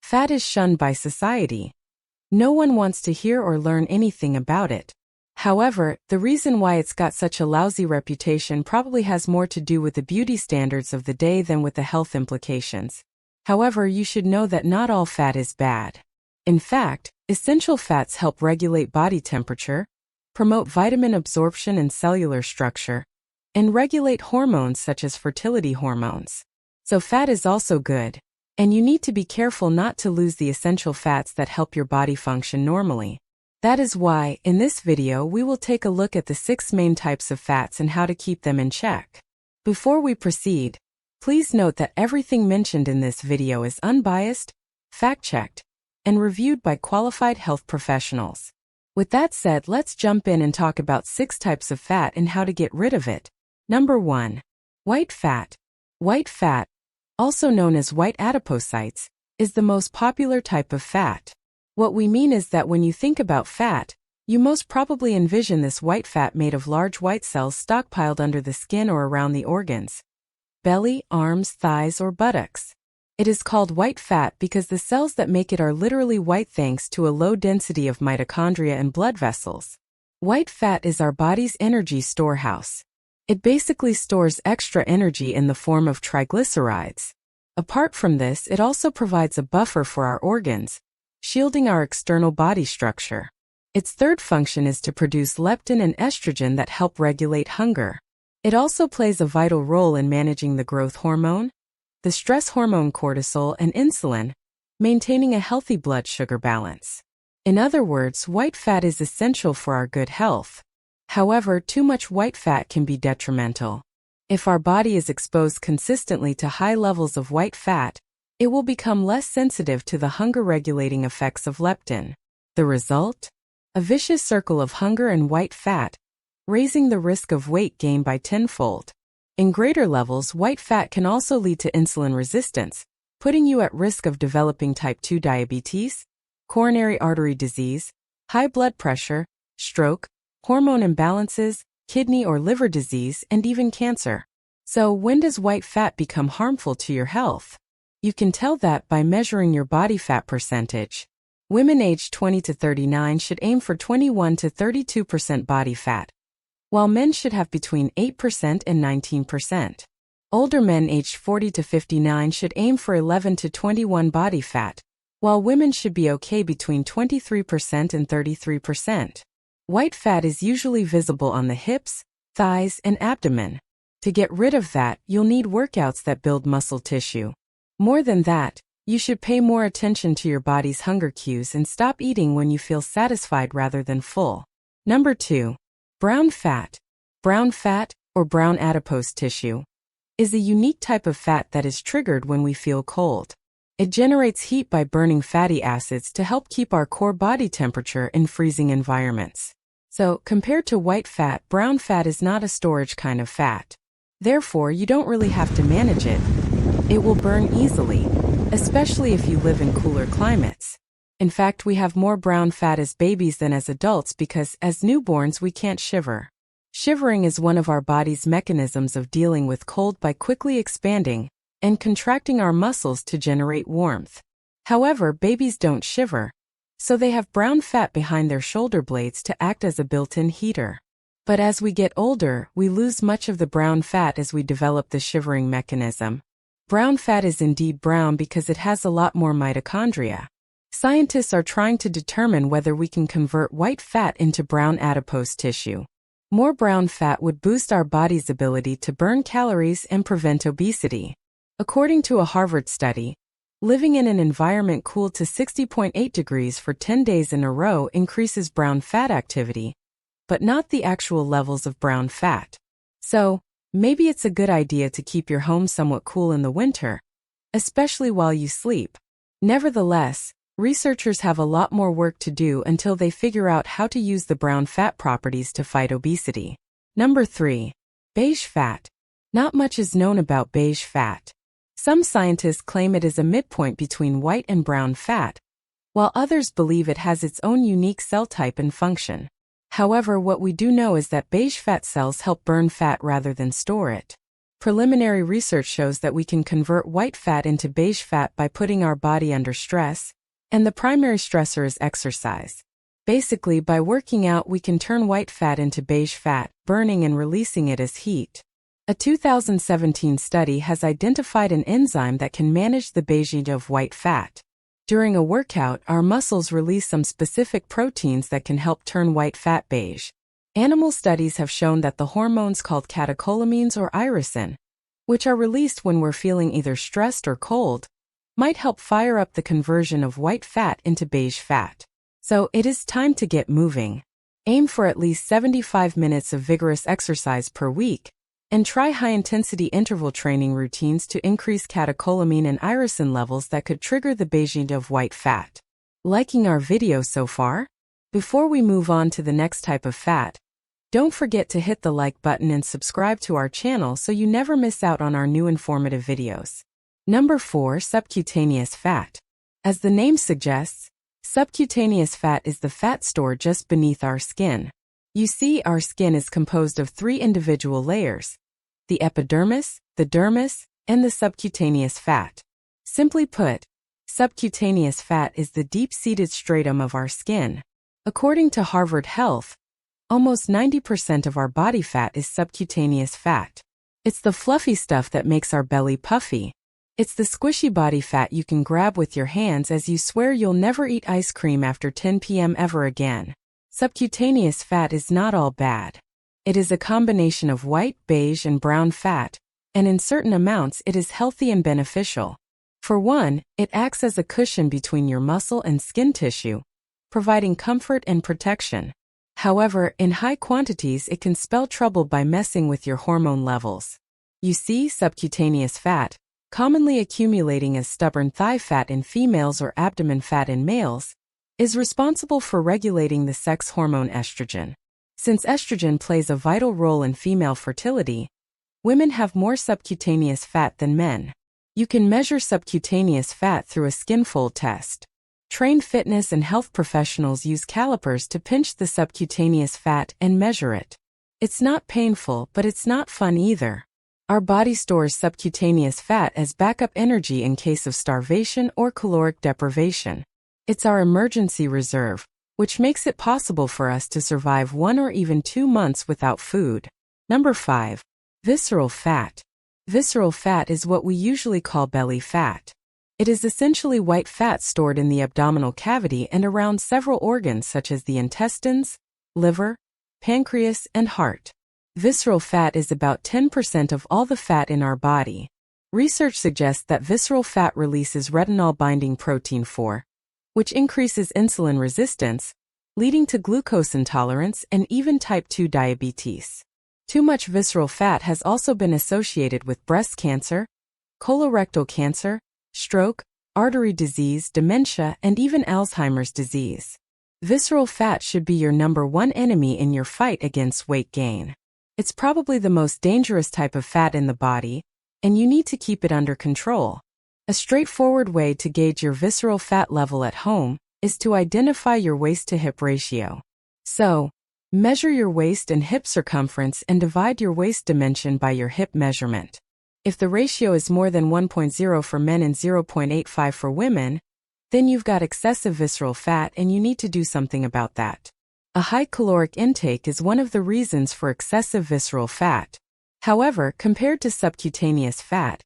Fat is shunned by society. No one wants to hear or learn anything about it. However, the reason why it's got such a lousy reputation probably has more to do with the beauty standards of the day than with the health implications. However, you should know that not all fat is bad. In fact, essential fats help regulate body temperature, promote vitamin absorption and cellular structure, and regulate hormones such as fertility hormones. So fat is also good, and you need to be careful not to lose the essential fats that help your body function normally. That is why, in this video, we will take a look at the 6 main types of fats and how to keep them in check. Before we proceed, please note that everything mentioned in this video is unbiased, fact-checked, and reviewed by qualified health professionals. With that said, let's jump in and talk about 6 types of fat and how to get rid of it. Number 1. White fat. White fat, also known as white adipocytes, is the most popular type of fat. What we mean is that when you think about fat, you most probably envision this white fat made of large white cells stockpiled under the skin or around the organs, belly, arms, thighs, or buttocks. It is called white fat because the cells that make it are literally white thanks to a low density of mitochondria and blood vessels. White fat is our body's energy storehouse. It basically stores extra energy in the form of triglycerides. Apart from this, it also provides a buffer for our organs, shielding our external body structure. Its third function is to produce leptin and estrogen that help regulate hunger. It also plays a vital role in managing the growth hormone, the stress hormone cortisol, and insulin, maintaining a healthy blood sugar balance. In other words, white fat is essential for our good health. However, too much white fat can be detrimental. If our body is exposed consistently to high levels of white fat, it will become less sensitive to the hunger-regulating effects of leptin. The result? A vicious circle of hunger and white fat, raising the risk of weight gain by tenfold. In greater levels, white fat can also lead to insulin resistance, putting you at risk of developing type 2 diabetes, coronary artery disease, high blood pressure, stroke, hormone imbalances, kidney or liver disease, and even cancer. So, when does white fat become harmful to your health? You can tell that by measuring your body fat percentage. Women aged 20 to 39 should aim for 21 to 32% body fat, while men should have between 8% and 19%. Older men aged 40 to 59 should aim for 11 to 21 body fat, while women should be okay between 23% and 33%. White fat is usually visible on the hips, thighs, and abdomen. To get rid of that, you'll need workouts that build muscle tissue. More than that, you should pay more attention to your body's hunger cues and stop eating when you feel satisfied rather than full. Number 2. Brown fat. Brown fat, or brown adipose tissue, is a unique type of fat that is triggered when we feel cold. It generates heat by burning fatty acids to help keep our core body temperature in freezing environments. So, compared to white fat, brown fat is not a storage kind of fat. Therefore, you don't really have to manage it. It will burn easily, especially if you live in cooler climates. In fact, we have more brown fat as babies than as adults because, as newborns, we can't shiver. Shivering is one of our body's mechanisms of dealing with cold by quickly expanding and contracting our muscles to generate warmth. However, babies don't shiver, so they have brown fat behind their shoulder blades to act as a built-in heater. But as we get older, we lose much of the brown fat as we develop the shivering mechanism. Brown fat is indeed brown because it has a lot more mitochondria. Scientists are trying to determine whether we can convert white fat into brown adipose tissue. More brown fat would boost our body's ability to burn calories and prevent obesity. According to a Harvard study, living in an environment cooled to 60.8 degrees for 10 days in a row increases brown fat activity, but not the actual levels of brown fat. So, maybe it's a good idea to keep your home somewhat cool in the winter, especially while you sleep. Nevertheless, researchers have a lot more work to do until they figure out how to use the brown fat properties to fight obesity. Number 3. Beige fat. Not much is known about beige fat. Some scientists claim it is a midpoint between white and brown fat, while others believe it has its own unique cell type and function. However, what we do know is that beige fat cells help burn fat rather than store it. Preliminary research shows that we can convert white fat into beige fat by putting our body under stress, and the primary stressor is exercise. Basically, by working out, we can turn white fat into beige fat, burning and releasing it as heat. A 2017 study has identified an enzyme that can manage the beiging of white fat. During a workout, our muscles release some specific proteins that can help turn white fat beige. Animal studies have shown that the hormones called catecholamines or irisin, which are released when we're feeling either stressed or cold, might help fire up the conversion of white fat into beige fat. So it is time to get moving. Aim for at least 75 minutes of vigorous exercise per week, and try high-intensity interval training routines to increase catecholamine and irisin levels that could trigger the beiging of white fat. Liking our video so far? Before we move on to the next type of fat, don't forget to hit the like button and subscribe to our channel so you never miss out on our new informative videos. Number 4. Subcutaneous fat. As the name suggests, subcutaneous fat is the fat stored just beneath our skin. You see, our skin is composed of 3 individual layers: the epidermis, the dermis, and the subcutaneous fat. Simply put, subcutaneous fat is the deep-seated stratum of our skin. According to Harvard Health, almost 90% of our body fat is subcutaneous fat. It's the fluffy stuff that makes our belly puffy. It's the squishy body fat you can grab with your hands as you swear you'll never eat ice cream after 10 p.m. ever again. Subcutaneous fat is not all bad. It is a combination of white, beige, and brown fat, and in certain amounts it is healthy and beneficial. For one, it acts as a cushion between your muscle and skin tissue, providing comfort and protection. However, in high quantities it can spell trouble by messing with your hormone levels. You see, subcutaneous fat, commonly accumulating as stubborn thigh fat in females or abdomen fat in males, is responsible for regulating the sex hormone estrogen. Since estrogen plays a vital role in female fertility, women have more subcutaneous fat than men. You can measure subcutaneous fat through a skin fold test. Trained fitness and health professionals use calipers to pinch the subcutaneous fat and measure it. It's not painful, but it's not fun either. Our body stores subcutaneous fat as backup energy in case of starvation or caloric deprivation. It's our emergency reserve, which makes it possible for us to survive 1 or even 2 months without food. Number 5. Visceral fat. Visceral fat is what we usually call belly fat. It is essentially white fat stored in the abdominal cavity and around several organs such as the intestines, liver, pancreas, and heart. Visceral fat is about 10% of all the fat in our body. Research suggests that visceral fat releases retinol-binding protein 4, which increases insulin resistance, leading to glucose intolerance and even type 2 diabetes. Too much visceral fat has also been associated with breast cancer, colorectal cancer, stroke, artery disease, dementia, and even Alzheimer's disease. Visceral fat should be your number 1 enemy in your fight against weight gain. It's probably the most dangerous type of fat in the body, and you need to keep it under control. A straightforward way to gauge your visceral fat level at home is to identify your waist-to-hip ratio. So, measure your waist and hip circumference and divide your waist dimension by your hip measurement. If the ratio is more than 1.0 for men and 0.85 for women, then you've got excessive visceral fat and you need to do something about that. A high caloric intake is one of the reasons for excessive visceral fat. However, compared to subcutaneous fat,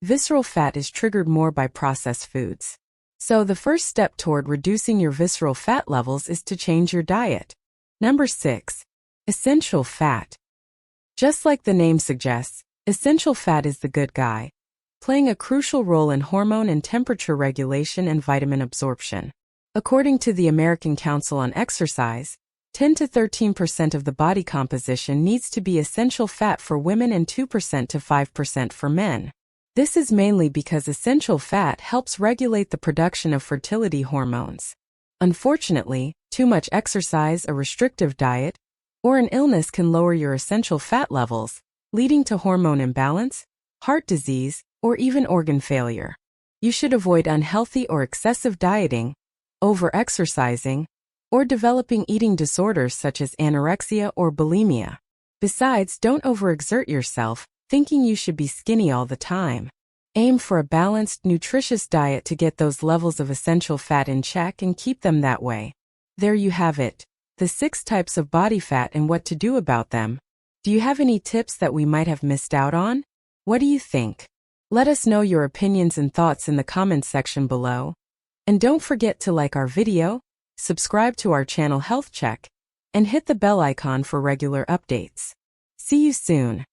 visceral fat is triggered more by processed foods. So the first step toward reducing your visceral fat levels is to change your diet. Number 6. Essential fat. Just like the name suggests, essential fat is the good guy, playing a crucial role in hormone and temperature regulation and vitamin absorption. According to the American Council on Exercise, 10 to 13% of the body composition needs to be essential fat for women and 2% to 5% for men. This is mainly because essential fat helps regulate the production of fertility hormones. Unfortunately, too much exercise, a restrictive diet, or an illness can lower your essential fat levels, leading to hormone imbalance, heart disease, or even organ failure. You should avoid unhealthy or excessive dieting, over-exercising, or developing eating disorders such as anorexia or bulimia. Besides, don't overexert yourself, thinking you should be skinny all the time. Aim for a balanced, nutritious diet to get those levels of essential fat in check and keep them that way. There you have it. The 6 types of body fat and what to do about them. Do you have any tips that we might have missed out on? What do you think? Let us know your opinions and thoughts in the comments section below. And don't forget to like our video, subscribe to our channel Health Check, and hit the bell icon for regular updates. See you soon.